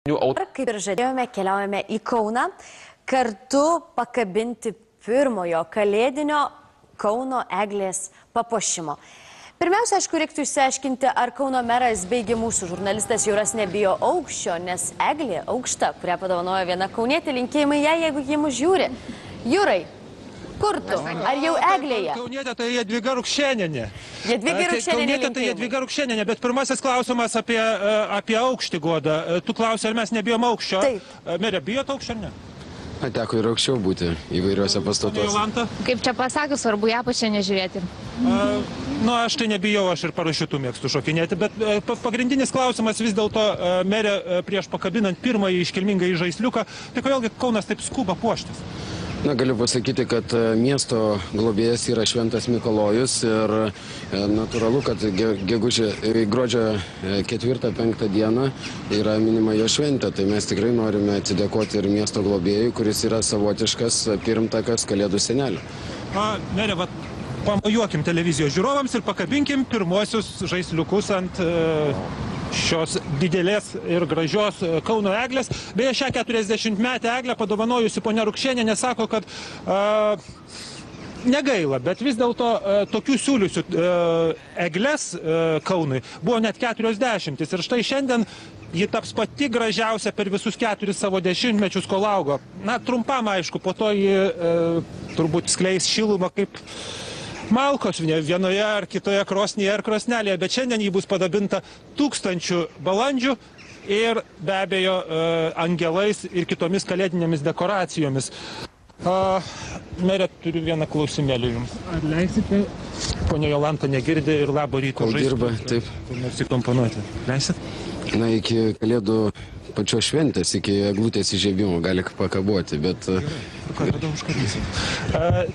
Kaip ir žadėjome, keliaujame į Kauną, kartu pakabinti pirmojo kalėdinio Kauno eglės papuošimo. Pirmiausia, aišku, reiktų išsiaiškinti, ar Kauno meras beigi mūsų žurnalistas Juras nebijo aukščio, nes eglė aukšta, kurią padovanojo viena kaunietė, linkėjimai jai, jeigu jį mus žiūri. Jurai, kur tu? Ar jau eglėje? Kaunietė tai Jadvyga Rukšėnienė. Jadvyga Rukšėnienė linkėjimai. Kaunietė tai Jadvyga Rukšėnienė, bet pirmasis klausimas apie aukštį, Goda. Tu klausai, ar mes nebijom aukščio? Taip. Merė, bijot aukščio, ar ne? Teko ir aukščiau būti įvairiuose pastatuose. Jolanta? Kaip čia pasakius, svarbu ją pačią nežiūrėti. Aš tai nebijau, aš ir parašiutų mėgstu šokinėti, bet pagrindinis klausimas vis dėlto, merė, prieš pakabinant pirmąjį iškilmingą žaisliuką, tai kodėlgi Kaunas taip skuba puoštis? Galiu pasakyti, kad miesto globėjas yra Šventas Mikalojus ir natūralu, kad gruodžio 4-5 dieną yra minima jo šventė. Tai mes tikrai norime atsidėkoti ir miesto globėjui, kuris yra savotiškas pirmtakas Kalėdų senelio. Merė, pamojuokim televizijos žiūrovams ir pakabinkim pirmuosius žaisliukus ant šios didelės ir gražios Kauno eglės. Beje, šią 40-metę eglę padovanojusi ponia Rukšėnienė sako, kad negaila, bet vis dėlto tokių siūliusių eglės Kaunui buvo net 40. Ir štai šiandien ji taps pati gražiausia per visus 4 savo dešimtmečius, kol augo. Trumpam, aišku, po to ji turbūt skleis šilumą kaip malkos vienoje ar kitoje krosnyje ar krosnelėje, bet šiandien jį bus padabinta 1000 balandžių ir be abejo angelais ir kitomis kalėdinėmis dekoracijomis. Merė, turiu vieną klausimėlį jums. Ar leisite, ponia Jolanta negirdi ir labo ryto žaisti? Kol dirba, taip. Kur nors įkomponuoti. Leisit? Iki Kalėdų pačios šventės, iki eglutės įžiebimo gali pakaboti, bet...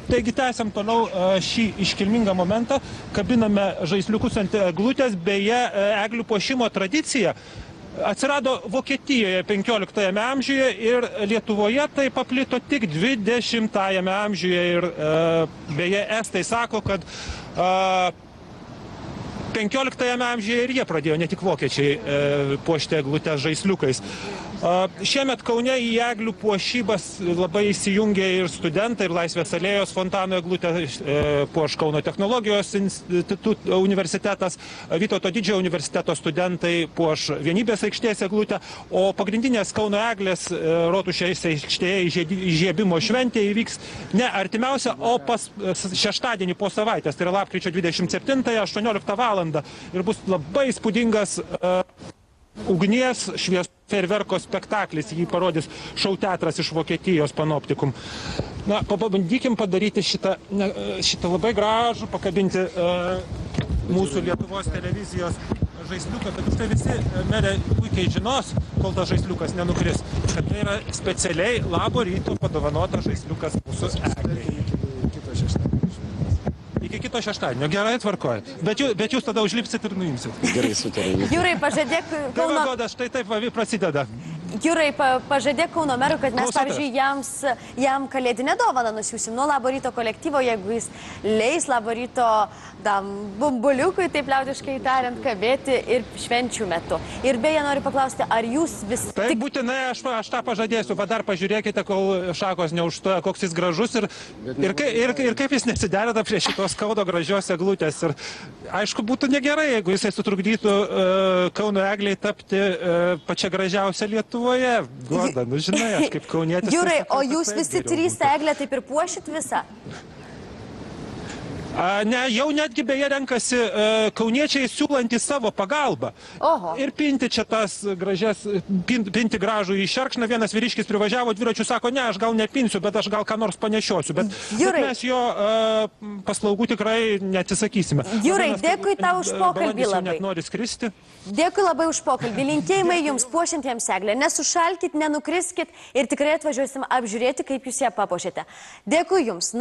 Taigi tęsiam toliau šį iškilmingą momentą, kabiname žaisliukus ant eglutės, beje, eglių puošimo tradicija atsirado Vokietijoje 15 amžiuje ir Lietuvoje tai paplito tik 20 amžiuje ir beje, estai sako, kad 15 amžiuje ir jie pradėjo, ne tik vokiečiai, puošti eglutę žaisliukais. Šiemet Kaune į eglių puošybas labai įsijungė ir studentai, ir Laisvės alėjos fontano eglutę puoš Kauno technologijos universitetas, Vytauto Didžiojo universiteto studentai puoš Vienybės aikštės eglutę, o pagrindinės Kauno eglės Rotušės aikštėje įžiebimo šventė įvyks ne artimiausia, o šeštadienį po savaitės, tai yra lapkričio 27-ąją 18 valandą. Ir bus labai įspūdingas ugnies šviesų fejerverko spektaklis, jį parodys šou teatras iš Vokietijos Panoptikum. Pabandykim padaryti šitą labai gražų, pakabinti mūsų Lietuvos televizijos žaisliuką, bet už tai visi, merė, puikiai žinos, kol tas žaisliukas nenukris, kad tai yra specialiai labo ryto padovanota žaisliukas mūsų eglei. Iki kito šeštadienio. Gerai, tvarkoja. Bet jūs tada užlipsit ir nuimsit. Gerai, sutarėme. Jurai, pažadėk Kauno... Goda, štai taip prasideda. Jurai, pažadėk Kauno merui, kad mes, pavyzdžiui, jam kalėdinę dovaną nusiųsim nuo Labo ryto kolektyvo, jeigu jis leis Labo ryto bumbuliukui, taip liaudiškai tariant, kabėti ir švenčių metu. Ir beje, noriu paklausti, ar jūs vis... Taip, būtinai, aš tą pažadėsiu, bet dar pažiūrėkite, kol šakos neužstoja, koks jis gražus ir kaip jis nesiderina prie šitos Kauno gražios eglutės. Ir aišku, būtų negerai, jeigu jisai sutrukdytų Kauno egliai tapti pačia gražiausia Lietuvoje. Goda, žinai, aš kaip kaunietis... Jurai, o jūs visi 3 eglę taip ir puošit visą? Ne, jau netgi beje renkasi kauniečiai siūlantys savo pagalbą. Oho. Ir pinti čia tas gražias, pinti gražų į šerkšną. Vienas vyriškis privažiavo dviračių, sako, ne, aš gal nepinsiu, bet aš gal ką nors panešiosiu. Bet mes jo paslaugų tikrai neatsisakysime. Jurai, dėkui tau už pokalbį labai. Net nori skristi. Dėkui labai už pokalbį. Linkėjimai jums puošiantiems eglę. Nesušalkit, nenukriskit ir tikrai atvažiuosim apžiūrėti, kaip jūs ją papuošėte. Dėkui jums.